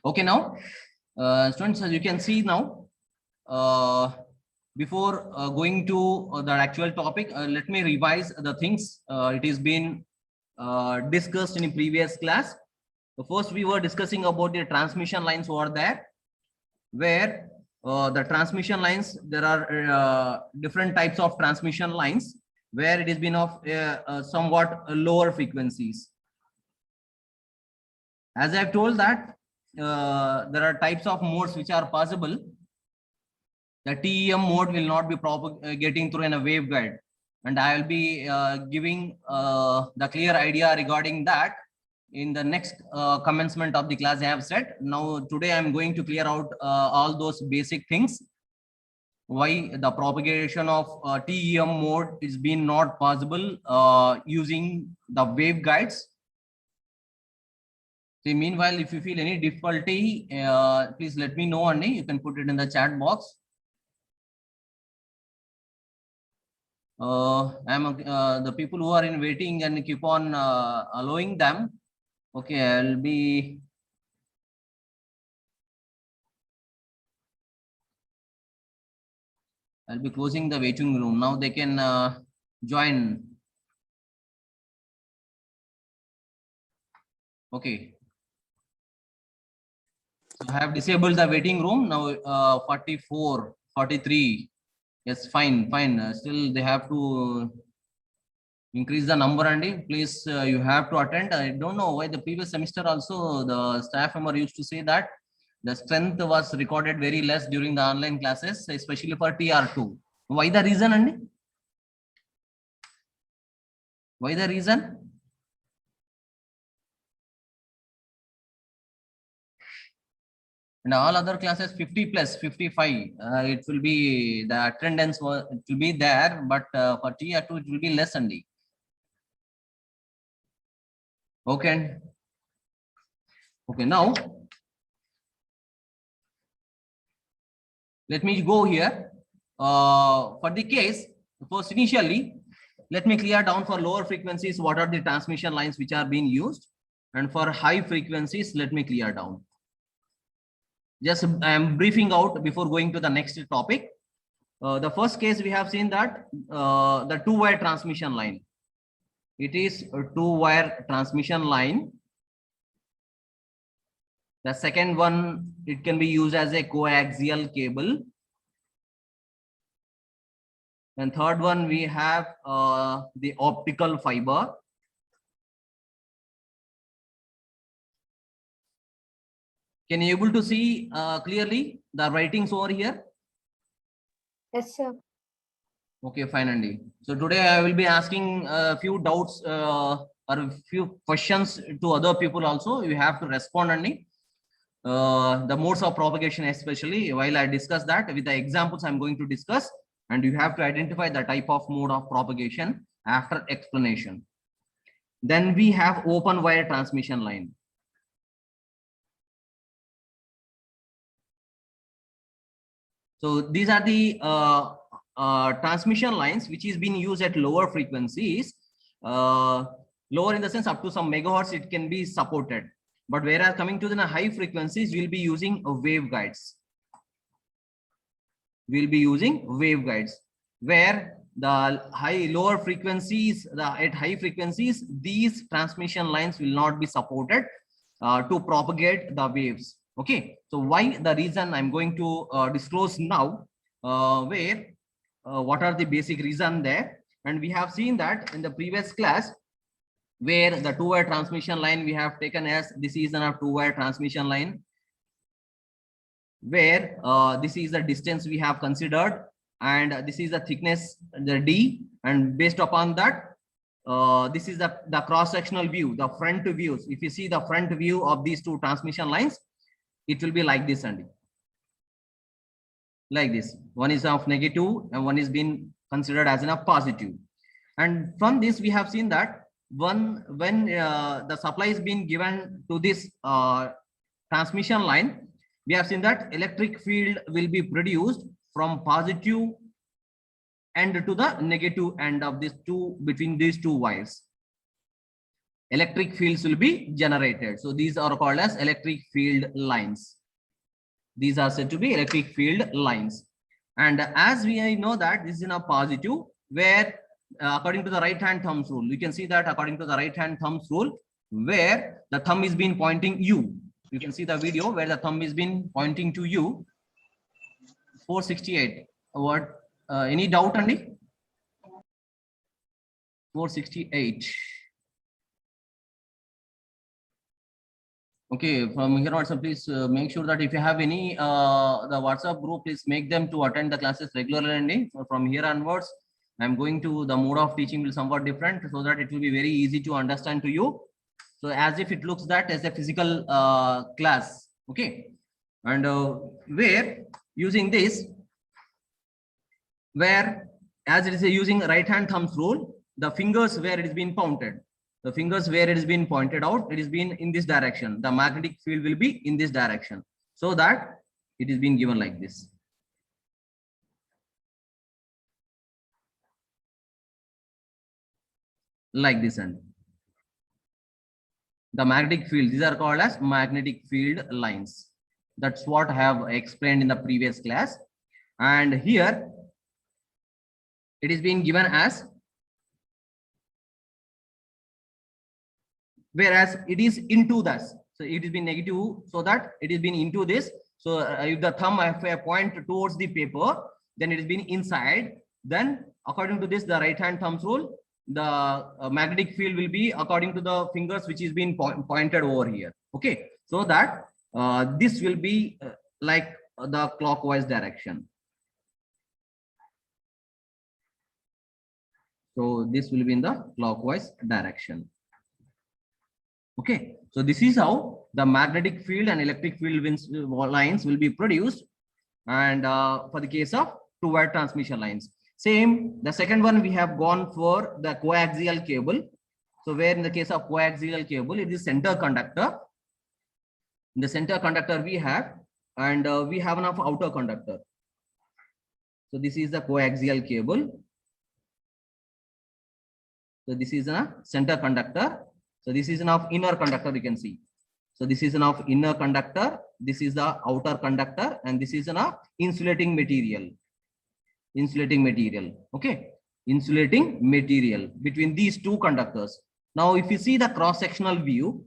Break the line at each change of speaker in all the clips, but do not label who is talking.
Okay, now, students, as you can see now, before going to the actual topic, let me revise the things. It has been discussed in a previous class. First, we were discussing about the transmission lines over there, where the transmission lines, there are different types of transmission lines, where it has been of somewhat lower frequencies. As I've told that there are types of modes which are possible. The TEM mode will not be propagating through in a waveguide, and I will be giving the clear idea regarding that in the next commencement of the class. I have said now today I am going to clear out all those basic things, why the propagation of TEM mode is being not possible using the waveguides. So meanwhile, if you feel any difficulty, please let me know, and you can put it in the chat box. I'm the people who are in waiting and keep on allowing them. Okay, I'll be closing the waiting room. Now they can join. Okay. So I have disabled the waiting room now. 44, 43. Yes, fine. Still they have to increase the number, and please you have to attend. I don't know why the previous semester also the staff member used to say that the strength was recorded very less during the online classes, especially for TR2. Why the reason, Andy? Why the reason? And all other classes 50 plus 55, it will be the attendance it will be there, but for TR2 it will be less, Andy. Okay. Okay, now let me go here. For the case, first initially, let me clear down for lower frequencies what are the transmission lines which are being used, and for high frequencies, let me clear down. Just I am briefing out before going to the next topic. The first case we have seen that the two-wire transmission line. It is a two-wire transmission line. The second one, it can be used as a coaxial cable. And third one, we have the optical fiber. Can you able to see clearly the writings over here?
Yes, sir.
Okay, fine, Andy. So today I will be asking a few doubts or a few questions to other people also. You have to respond, Andy. The modes of propagation, especially while I discuss that with the examples I'm going to discuss, and you have to identify the type of mode of propagation after explanation. Then we have open wire transmission line. So these are the transmission lines which is being used at lower frequencies. Lower in the sense up to some megahertz it can be supported, but whereas coming to the high frequencies, we'll be using waveguides. We'll be using waveguides where the lower frequencies, at high frequencies, these transmission lines will not be supported to propagate the waves. Okay, so why the reason I'm going to disclose now, where what are the basic reason there. And we have seen that in the previous class, where the two-wire transmission line we have taken as this is a two-wire transmission line, where this is the distance we have considered, and this is the thickness, the D, and based upon that, this is the cross-sectional view, the front views. If you see the front view of these two transmission lines, it will be like this, and like this. One is of negative and one is being considered as a positive. And from this we have seen that when the supply is being given to this transmission line, we have seen that electric field will be produced from positive end to the negative end of these two, between these two wires. electric fields will be generated. So these are called as electric field lines. These are said to be electric field lines. And as we know that this is in a positive, where according to the right hand thumbs rule, you can see that according to the right hand thumbs rule, where the thumb is been pointing you. You can see the video where the thumb is been pointing to you. 468. What? Any doubt, Andy? 468. Okay, from here on, so please make sure that if you have any the WhatsApp group, please make them to attend the classes regularly. So from here onwards, I'm going to the mode of teaching will somewhat different, so that it will be very easy to understand to you. So as if it looks that as a physical class, okay, and where using this, where as it is using right hand thumbs rule, the fingers where it is being pointed. The fingers where it has been pointed out, it is been in this direction. The magnetic field will be in this direction, so that it is being given like this. Like this, and the magnetic field, these are called as magnetic field lines. That's what I have explained in the previous class. And here it is being given as, whereas it is into this, so it is been negative, so that it is been into this. So if the thumb, if I point towards the paper, then it is been inside. Then according to this, the right hand thumbs rule, the magnetic field will be according to the fingers which is being pointed over here. Okay, so that this will be like the clockwise direction. So this will be in the clockwise direction. Okay, so this is how the magnetic field and electric field lines will be produced. And for the case of two-wire transmission lines, same. The second one we have gone for the coaxial cable. So where in the case of coaxial cable, it is center conductor. In the center conductor we have, and we have enough outer conductor. So this is the coaxial cable. So this is a center conductor. So this is enough inner conductor, you can see. So this is enough inner conductor. This is the outer conductor, and this is enough insulating material. Insulating material. Okay, insulating material between these two conductors. Now, if you see the cross-sectional view,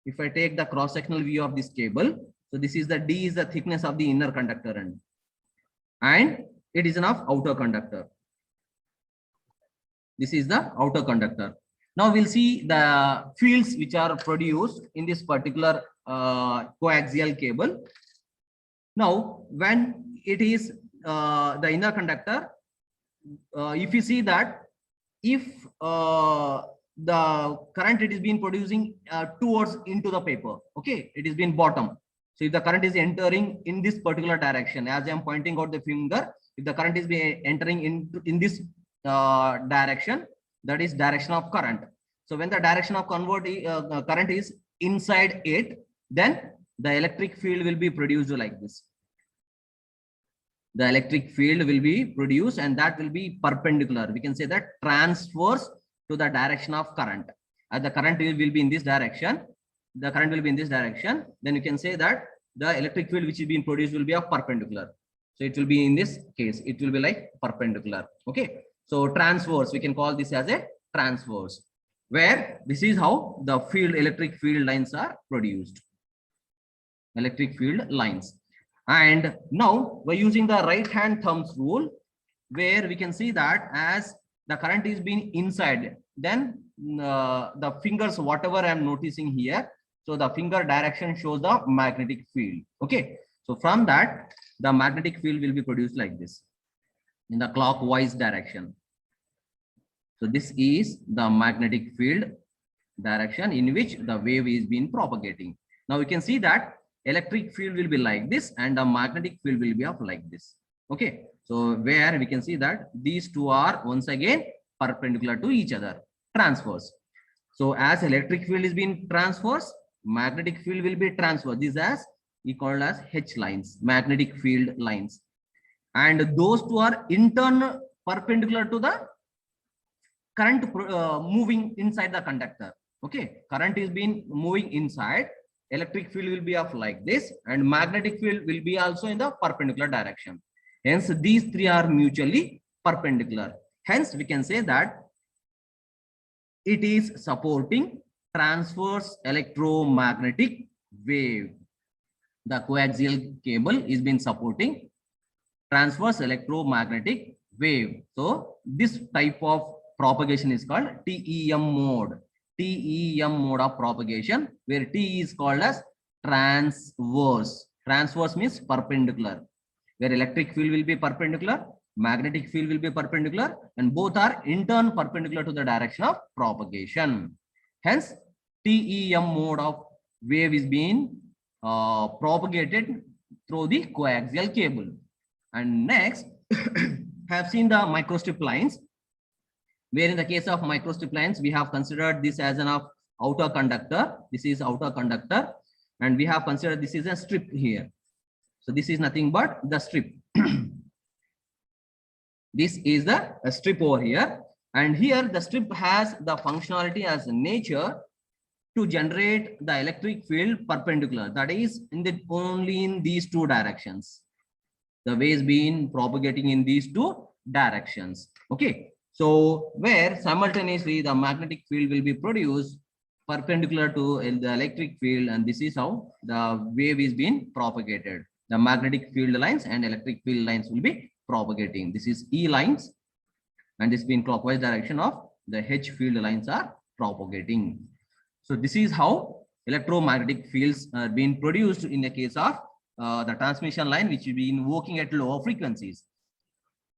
if I take the cross-sectional view of this cable, so this is the D is the thickness of the inner conductor end, and it is enough outer conductor. This is the outer conductor. Now we'll see the fields which are produced in this particular coaxial cable. Now, when it is the inner conductor, if you see that if the current it is being producing towards into the paper, okay, it is being bottom. So if the current is entering in this particular direction, as I am pointing out the finger, if the current is entering in this direction, that is direction of current. So when the direction of current is inside it, then the electric field will be produced like this. The electric field will be produced, and that will be perpendicular. We can say that transverse to the direction of current. As the current will be in this direction, the current will be in this direction, then you can say that the electric field which is being produced will be of perpendicular. So it will be in this case, it will be like perpendicular. Okay. So transverse, we can call this as a transverse, where this is how the electric field lines are produced. Electric field lines. And now we're using the right hand thumbs rule, where we can see that as the current is being inside, then the fingers, whatever I'm noticing here, so the finger direction shows the magnetic field. Okay. So from that, the magnetic field will be produced like this in the clockwise direction. So this is the magnetic field direction in which the wave is being propagating. Now we can see that electric field will be like this, and the magnetic field will be of like this. Okay. So where we can see that these two are once again perpendicular to each other, transverse. So as electric field is being transverse, magnetic field will be transverse. These as we call as H lines, magnetic field lines. And those two are in turn perpendicular to the current moving inside the conductor. Okay, current is being moving inside, electric field will be of like this, and magnetic field will be also in the perpendicular direction. Hence, these three are mutually perpendicular. Hence, we can say that it is supporting transverse electromagnetic wave. The coaxial cable is been supporting transverse electromagnetic wave. So this type of propagation is called TEM mode. TEM mode of propagation, where T is called as transverse. Transverse means perpendicular, where electric field will be perpendicular, magnetic field will be perpendicular, and both are in turn perpendicular to the direction of propagation. Hence, TEM mode of wave is being propagated through the coaxial cable. And next, have seen the microstrip lines, where in the case of microstrip lines, we have considered this as an outer conductor. This is outer conductor, and we have considered this is a strip here. So this is nothing but the strip. This is the strip over here, and here the strip has the functionality as nature to generate the electric field perpendicular. That is only in these two directions. The waves being propagating in these two directions. Okay, so where simultaneously the magnetic field will be produced perpendicular to the electric field, and this is how the wave is being propagated. The magnetic field lines and electric field lines will be propagating. This is E lines, and this being clockwise direction of the H field lines are propagating. So this is how electromagnetic fields are being produced in the case of the transmission line, which is been working at lower frequencies.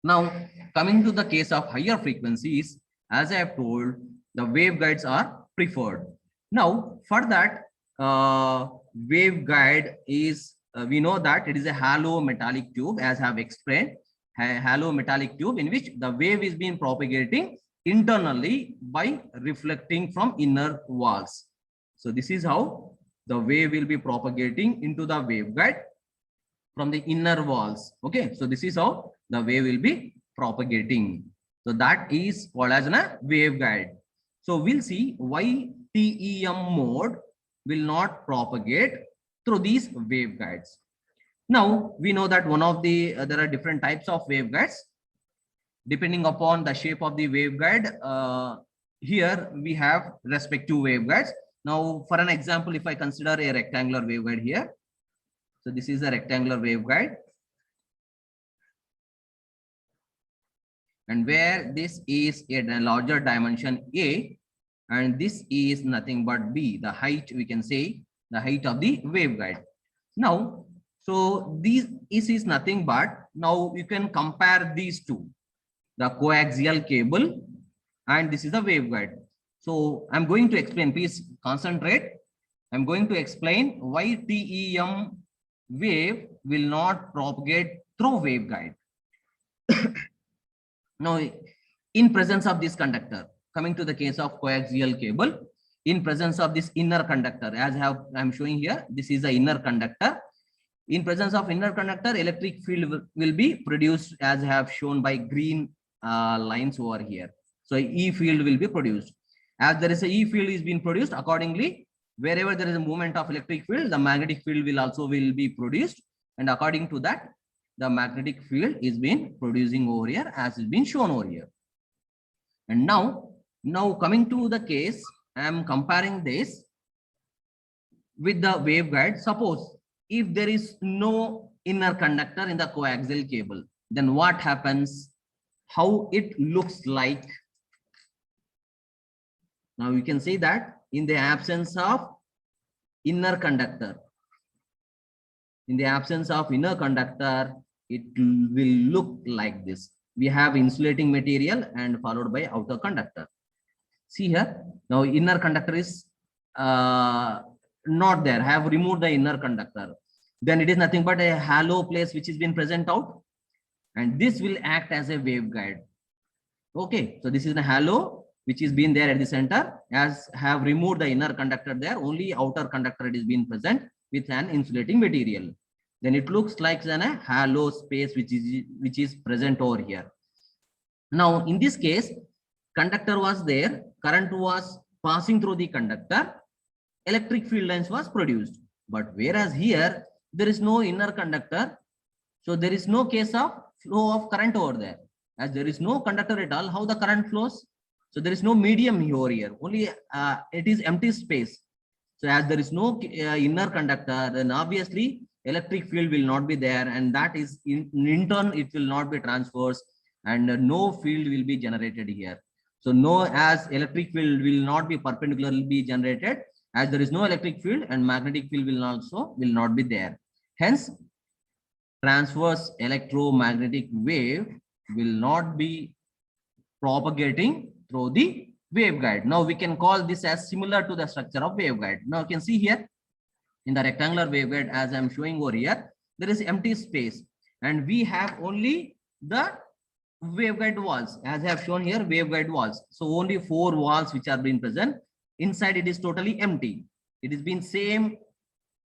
Now, coming to the case of higher frequencies, as I have told, the waveguides are preferred. Now, for that, waveguide is, we know that it is a hollow metallic tube, as I have explained, a hollow metallic tube in which the wave is being propagating internally by reflecting from inner walls. So this is how the wave will be propagating into the waveguide from the inner walls. Okay, so this is how the wave will be propagating. So that is called as a waveguide. So we'll see why TEM mode will not propagate through these waveguides. Now we know that one of the there are different types of waveguides depending upon the shape of the waveguide. Here we have respective waveguides. Now, for an example, if I consider a rectangular waveguide here, so this is a rectangular waveguide, and where this is a larger dimension A, and this is nothing but B, the height, we can say the height of the waveguide. Now, so this is nothing but, now you can compare these two, the coaxial cable, and this is the waveguide. So I'm going to explain, please concentrate. I'm going to explain why TEM wave will not propagate through waveguide. Now, in presence of this conductor, coming to the case of coaxial cable, in presence of this inner conductor, as I'm showing here, this is the inner conductor. In presence of inner conductor, electric field will be produced, as I have shown by green lines over here. So E field will be produced. As there is a E field is being produced, accordingly, wherever there is a movement of electric field, the magnetic field will be produced, and according to that, the magnetic field is being producing over here, as is being shown over here. And now coming to the case, I am comparing this with the waveguide. Suppose if there is no inner conductor in the coaxial cable, then what happens? How it looks like? Now you can say that in the absence of inner conductor, it will look like this. We have insulating material and followed by outer conductor. See here, now inner conductor is not there. I have removed the inner conductor. Then it is nothing but a hollow place which is been present out, and this will act as a waveguide. Okay, so this is a hollow which is been there at the center, as have removed the inner conductor there, only outer conductor it is being present with an insulating material. Then it looks like a hollow space which is present over here. Now in this case, conductor was there, current was passing through the conductor, electric field lines was produced. But whereas here, there is no inner conductor, so there is no case of flow of current over there. As there is no conductor at all, how the current flows? So there is no medium here, only it is empty space. So as there is no inner conductor, then obviously electric field will not be there, and that is in turn it will not be transversed, and no field will be generated here. So no, as electric field will not be perpendicularly be generated, as there is no electric field, and magnetic field will not be there. Hence, transverse electromagnetic wave will not be propagating through the waveguide. Now we can call this as similar to the structure of waveguide. Now you can see here in the rectangular waveguide, as I'm showing over here, there is empty space, and we have only the waveguide walls, as I have shown here, waveguide walls. So only 4 walls which are being present. Inside it is totally empty. It is been same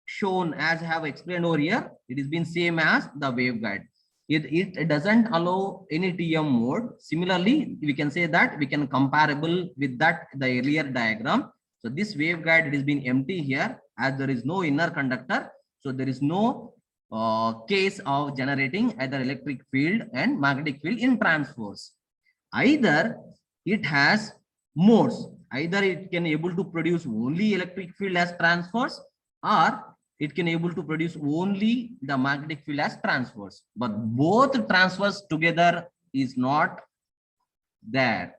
shown as I have explained over here. It is been same as the waveguide. It doesn't allow any TM mode. Similarly, we can say that we can comparable with that the earlier diagram. So this waveguide, it is been empty here, as there is no inner conductor. So there is no case of generating either electric field and magnetic field in transverse. Either it has modes. Either it can able to produce only electric field as transverse, or it can able to produce only the magnetic field as transverse. But both transverse together is not there.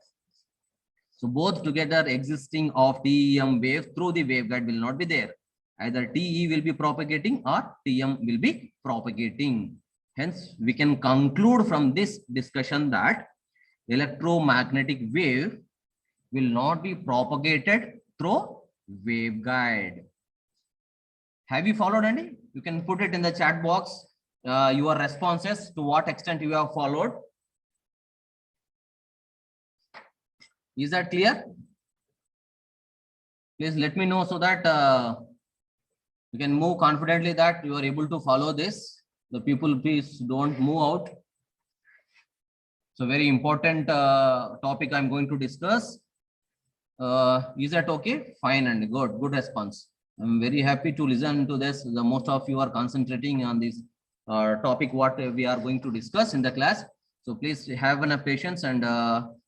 So both together existing of TEM wave through the waveguide will not be there. Either TE will be propagating or TM will be propagating. Hence, we can conclude from this discussion that electromagnetic wave will not be propagated through waveguide. Have you followed, Andy? You can put it in the chat box, your responses to what extent you have followed. Is that clear? Please let me know so that you can move confidently that you are able to follow this. The people, please don't move out. It's a very important topic I'm going to discuss. Is that okay? Fine and good. Good response. I'm very happy to listen to this. The most of you are concentrating on this topic, what we are going to discuss in the class. So please have enough patience, and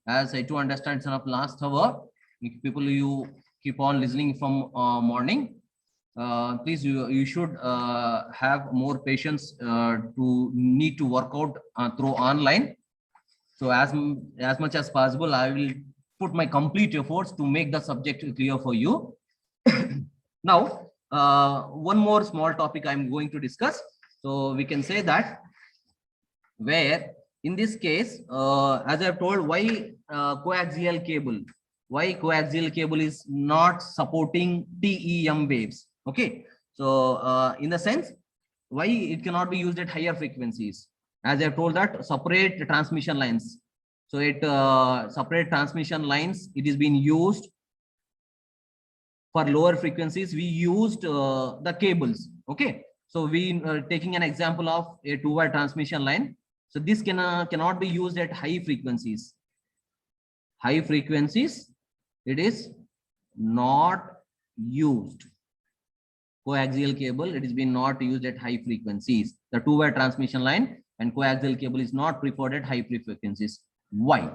as I do understand some of last hour, if people you keep on listening from morning, please you should have more patience to need to work out through online. So as much as possible, I will put my complete efforts to make the subject clear for you. Now, one more small topic I'm going to discuss. So we can say that where in this case, as I've told, why coaxial cable? Why coaxial cable is not supporting TEM waves? Okay, so in the sense, why it cannot be used at higher frequencies? As I've told that separate transmission lines. So it separate transmission lines, it is being used for lower frequencies. We used the cables. Okay, so we taking an example of a two-wire transmission line. So this cannot be used at high frequencies. High frequencies, it is not used. Coaxial cable, it is being not used at high frequencies. The two-wire transmission line and coaxial cable is not preferred at high frequencies. Why?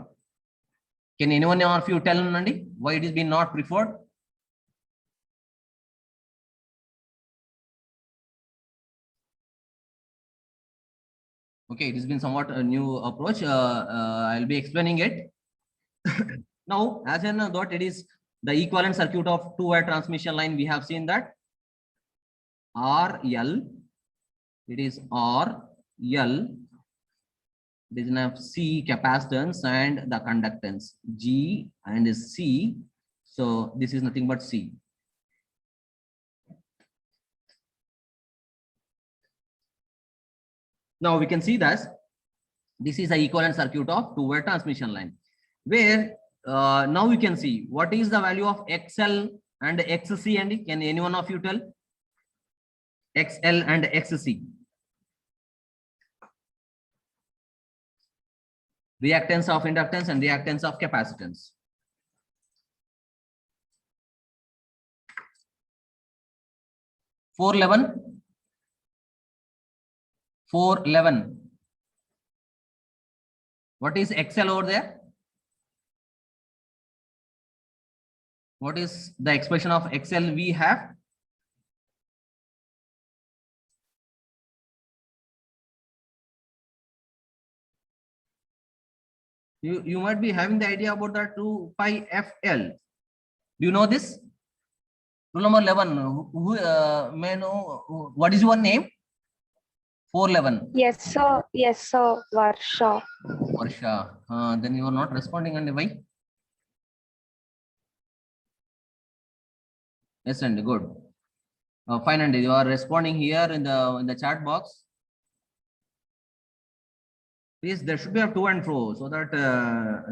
Can anyone of you tell Nandi why it is being not preferred? Okay, it has been somewhat a new approach. I'll be explaining it. Now, as in that it is the equivalent circuit of two-wire transmission line. We have seen that RL, it is RL, it is enough C capacitance and the conductance G and C. So this is nothing but C. Now we can see that this is the equivalent circuit of two-wire transmission line, where now you can see what is the value of XL and XC. And can anyone of you tell XL and XC? Reactance of inductance and reactance of capacitance. 411. 411. What is XL over there? What is the expression of XL we have? You might be having the idea about the 2 pi FL. Do you know this? Rule number 11. May I know what is your name? 411.
Yes, sir. Yes, sir. Varsha.
Varsha. Then you are not responding, and why? Yes, and good. Fine, and you are responding here in the chat box. Please, there should be a to and fro so that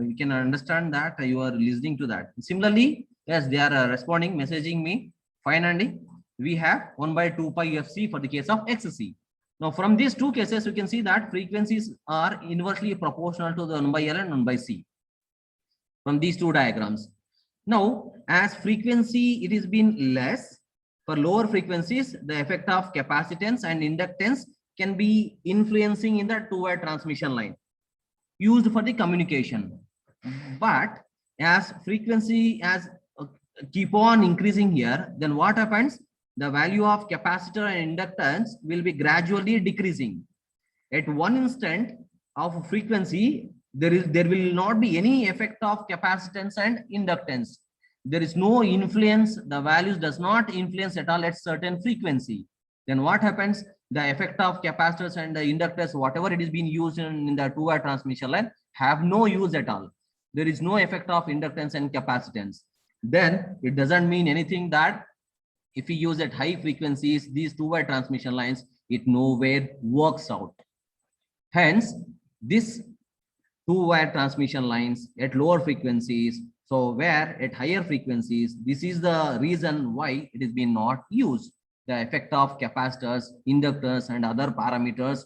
we can understand that you are listening to that. Similarly, yes, they are responding, messaging me. Fine, Andy. We have 1 by 2 pi FC for the case of XC. Now, from these two cases, you can see that frequencies are inversely proportional to the 1 by L and 1 by C from these two diagrams. Now, as frequency, it has been less. For lower frequencies, the effect of capacitance and inductance can be influencing in the two-way transmission line used for the communication. But as frequency keep on increasing here, then what happens? The value of capacitor and inductance will be gradually decreasing. At one instant of frequency, there will not be any effect of capacitance and inductance. There is no influence. The values does not influence at all at certain frequency. Then what happens? The effect of capacitors and the inductors, whatever it is being used in the two-way transmission line, have no use at all. There is no effect of inductance and capacitance. Then it doesn't mean anything that if we use at high frequencies, these two-way transmission lines, it nowhere works out. Hence, this two-way transmission lines at lower frequencies, so where at higher frequencies, this is the reason why it is being not used. The effect of capacitors, inductors, and other parameters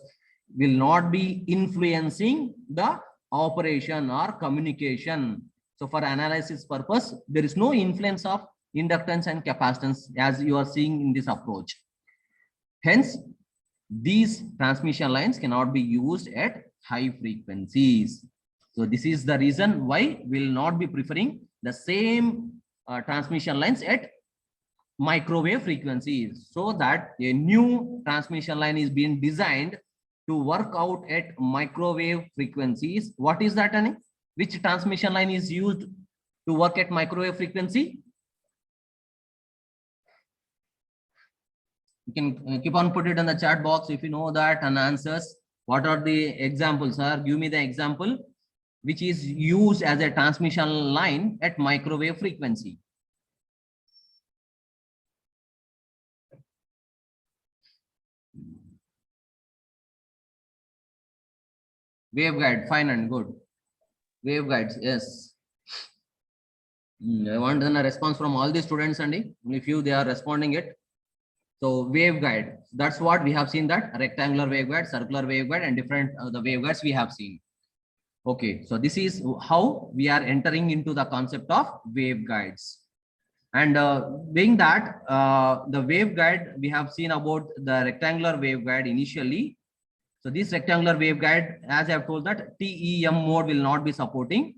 will not be influencing the operation or communication. So for analysis purpose, there is no influence of inductance and capacitance as you are seeing in this approach. Hence, these transmission lines cannot be used at high frequencies. So this is the reason why we'll not be preferring the same transmission lines at microwave frequencies, so that a new transmission line is being designed to work out at microwave frequencies. What is that, Annie? Which transmission line is used to work at microwave frequency? You can keep on put it in the chat box if you know that and answers. What are the examples, sir? Give me the example which is used as a transmission line at microwave frequency. Waveguide, fine and good. Waveguides, yes. I want a response from all the students, and only few they are responding it. So waveguide, that's what we have seen, that rectangular waveguide, circular waveguide, and different the waveguides we have seen. Okay, so this is how we are entering into the concept of waveguides. And being that the waveguide, we have seen about the rectangular waveguide initially. So this rectangular waveguide, as I have told that TEM mode will not be supporting.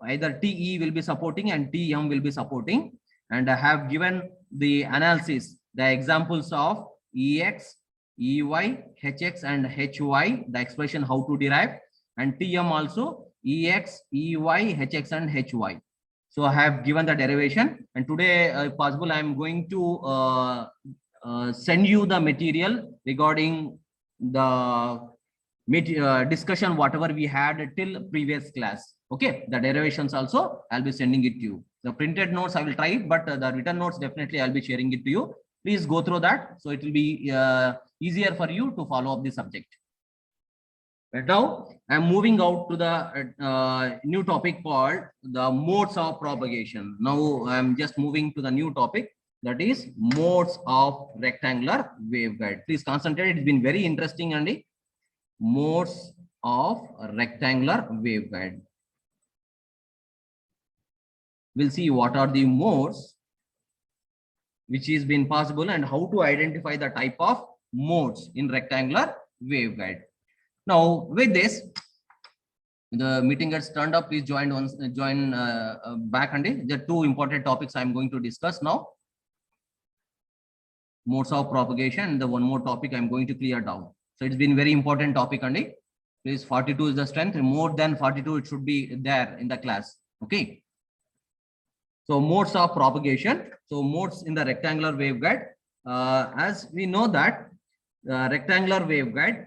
Either TE will be supporting and TM will be supporting. And I have given the analysis, the examples of EX, EY, HX, and HY, the expression how to derive, and TM also EX, EY, HX, and HY. So I have given the derivation, and today, if possible, I am going to send you the material regarding the discussion whatever we had till previous class. Okay, the derivations also I'll be sending it to you. The printed notes I will try it, but the written notes definitely I'll be sharing it to you. Please go through that, so it will be easier for you to follow up the subject. Right now, I'm moving out to the new topic called the modes of propagation. Now I'm just moving to the new topic, that is modes of rectangular waveguide. Please concentrate. It's been very interesting, Andy. Modes of rectangular waveguide. We'll see what are the modes which is been possible, and how to identify the type of modes in rectangular waveguide. Now with this, the meeting gets turned up. Please join back, and there are two important topics I'm going to discuss now. Modes of propagation, and the one more topic I'm going to clear down. So it's been very important topic, and please, 42 is the strength. More than 42 it should be there in the class. Okay. So modes of propagation. So modes in the rectangular waveguide, as we know that rectangular waveguide.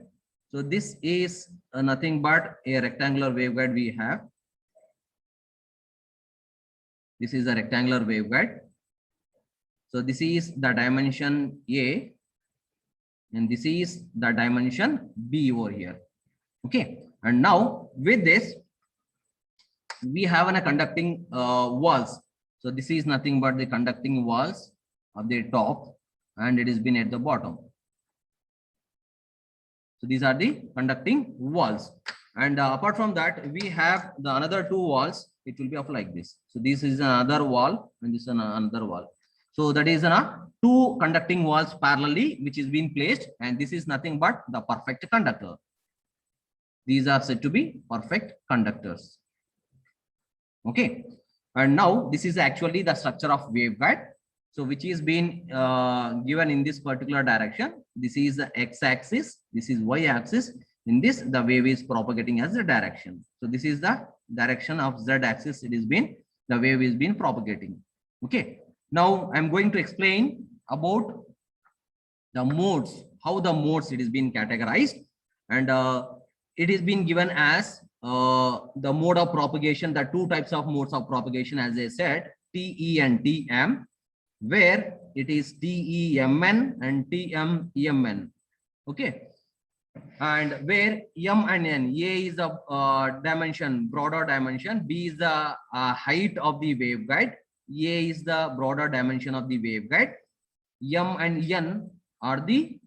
So this is nothing but a rectangular waveguide we have. This is a rectangular waveguide. So this is the dimension A, and this is the dimension B over here. Okay. And now with this, we have a conducting walls. So this is nothing but the conducting walls of the top, and it is been at the bottom. So these are the conducting walls. And apart from that, we have the another two walls. It will be of like this. So this is another wall, and this is another wall. So that is two conducting walls parallelly, which is being placed, and this is nothing but the perfect conductor. These are said to be perfect conductors. Okay. And now this is actually the structure of waveguide. So which is being given in this particular direction. This is the x-axis. This is y-axis. In this, the wave is propagating as the direction. So this is the direction of z-axis. It is been, the wave is been propagating. Okay. Now I'm going to explain about the modes, how the modes it is being categorized, and it is being given as the mode of propagation, the two types of modes of propagation, as I said, TE and TM, where it is TEMN and TMEMN. Okay. And where M and N, A is the dimension, broader dimension, B is the height of the waveguide, A is the broader dimension of the waveguide, M and N are the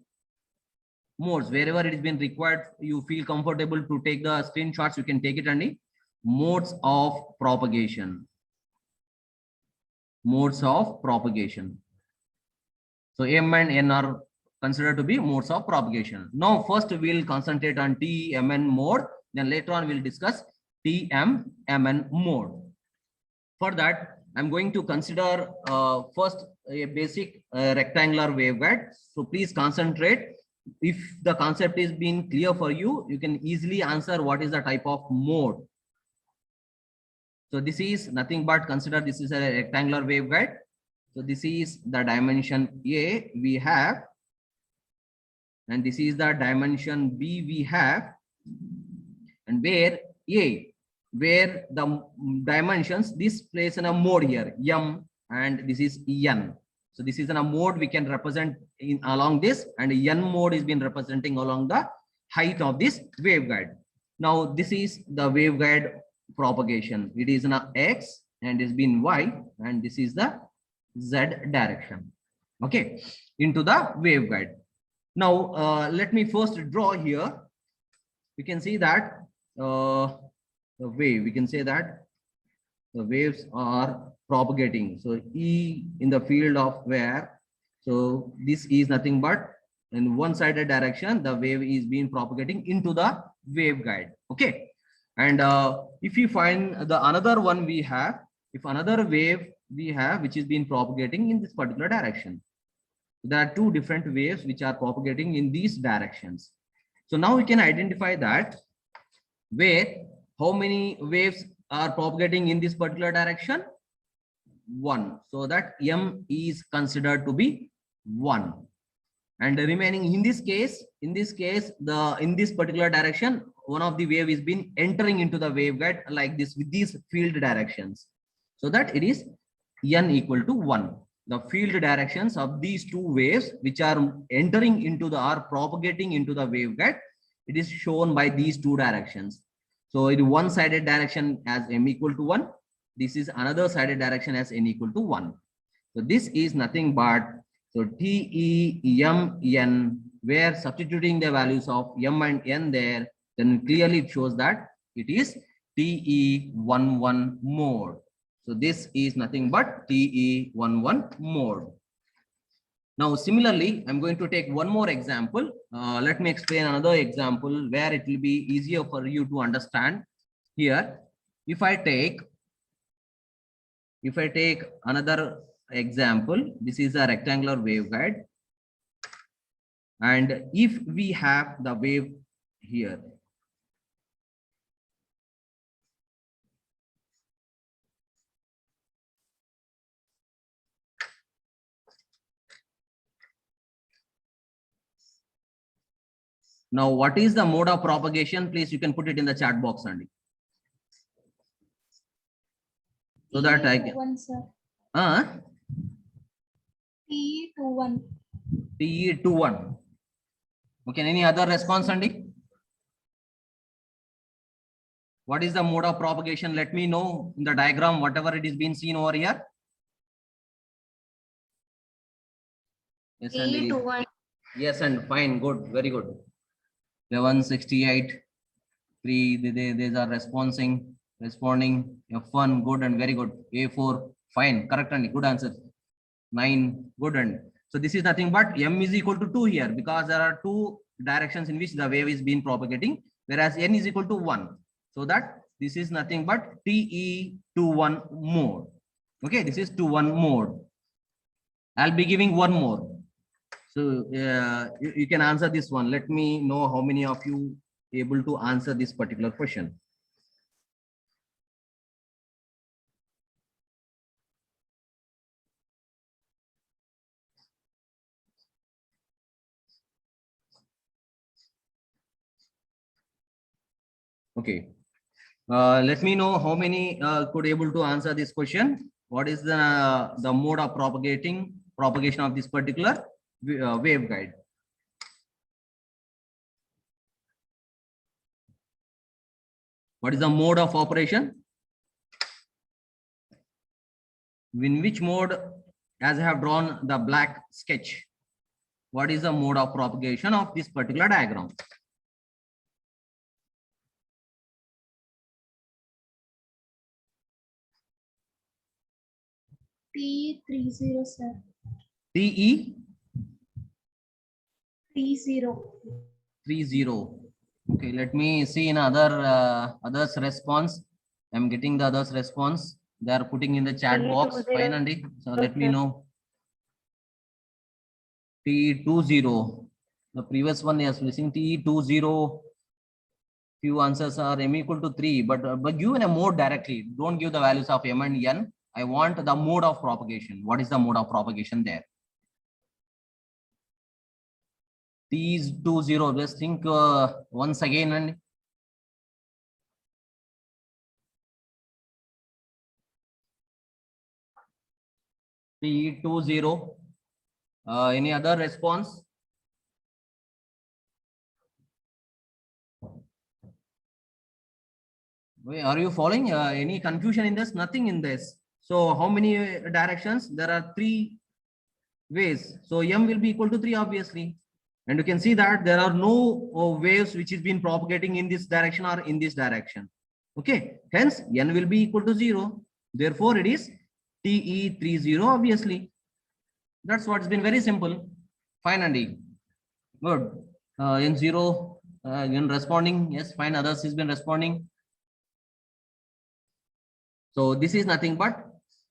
modes. Wherever it has been required, you feel comfortable to take the screenshots, you can take it, and modes of propagation. Modes of propagation. So M and N are considered to be modes of propagation. Now first we'll concentrate on TMN mode, then later on we'll discuss TMMN mode. For that, I'm going to consider first a basic rectangular waveguide. So please concentrate. If the concept is being clear for you, you can easily answer what is the type of mode. So this is nothing but, consider this is a rectangular waveguide. So this is the dimension A we have, and this is the dimension B we have, and where A, where the dimensions, this plays in a mode here, M, and this is N. So this is in a mode we can represent in along this, and N mode is been representing along the height of this waveguide. Now this is the waveguide propagation. It is in a X and it's been Y, and this is the Z direction. Okay, into the waveguide. Now let me first draw here. We can see that the wave, we can say that the waves are propagating. So E in the field of where, so this is nothing but in one-sided direction, the wave is being propagating into the waveguide. Okay. And if you find the another one we have, if another wave we have which is being propagating in this particular direction, there are two different waves which are propagating in these directions. So now we can identify that where how many waves are propagating in this particular direction. 1. So that M is considered to be 1, and the remaining in this case, in this particular direction, one of the wave is been entering into the waveguide like this with these field directions, so that it is N equal to 1. The field directions of these two waves which are entering into the, are propagating into the waveguide, it is shown by these two directions. So in one-sided direction as M equal to 1, this is another sided direction as N equal to 1. So this is nothing but, so TEMN, where substituting the values of M and N there, then clearly it shows that it is TE11 mode. So this is nothing but TE11 mode. Now, similarly, I'm going to take one more example. Let me explain another example where it will be easier for you to understand. Here, if I take another example, this is a rectangular waveguide. And if we have the wave here, now what is the mode of propagation? Please, you can put it in the chat box, Andy. So that I can.
TE21, sir. TE21.
TE21. Okay, any other response, Andy? What is the mode of propagation? Let me know in the diagram, whatever it is being seen over here. Yes, Andy.
TE21.
Yes, and fine, good, very good. 1168, 3, these are responding. F1, good and very good. A4, fine, correct, and good answer. 9, good, and so this is nothing but m is equal to 2 here, because there are two directions in which the wave is being propagating, whereas n is equal to 1. So that this is nothing but TE21 mode. Okay, this is 21 mode. I'll be giving one more. So you can answer this one. Let me know how many of you able to answer this particular question. Okay. Let me know how many could able to answer this question. What is the mode of propagation of this particular waveguide? What is the mode of operation? In which mode, as I have drawn the black sketch, what is the mode of propagation of this particular diagram?
TE30, sir.
TE
30.
30. Okay, let me see in others response. I'm getting the others response. They are putting in the chat box. Fine, Andy. So let me know. T20. The previous one is missing. T20. Few answers are m equal to 3, but give in a mode directly. Don't give the values of m and n. I want the mode of propagation. What is the mode of propagation there? T is 20. Just think once again, and T20. Any other response? Are you following? Any confusion in this? Nothing in this. So how many directions? There are 3 ways. So m will be equal to 3, obviously. And you can see that there are no waves which is been propagating in this direction or in this direction. Okay. Hence, n will be equal to 0. Therefore, it is TE30, obviously. That's what's been very simple. Fine, Andy. Good. N0, in responding. Yes, fine. Others has been responding. So this is nothing but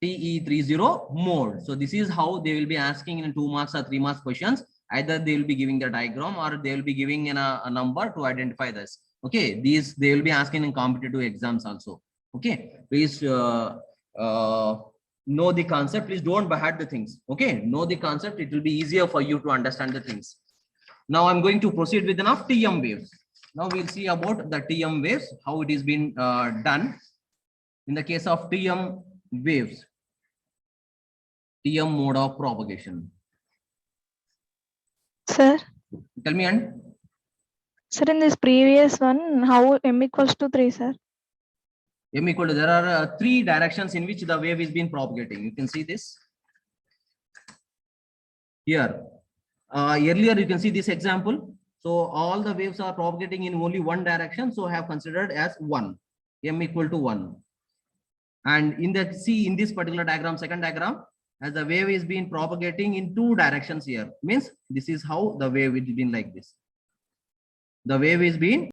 TE30 mode. So this is how they will be asking in 2 marks or 3 marks questions. Either they will be giving the diagram or they will be giving in a number to identify this. Okay, these they will be asking in competitive exams also. Okay, please know the concept. Please don't behead the things. Okay, know the concept. It will be easier for you to understand the things. Now I'm going to proceed with enough TM waves. Now we'll see about the TM waves, how it is being done. In the case of TM waves, TM mode of propagation.
Sir,
Tell me, and
sir, in this previous one, how m equals to 3, sir?
m equal to, there are 3 directions in which the wave is being propagating. You can see this here. Earlier, you can see this example. So all the waves are propagating in only one direction. So I have considered as 1, m equal to 1. And in the in this particular diagram, second diagram, as the wave is being propagating in two directions here. Means this is how the wave is been like this. The wave is being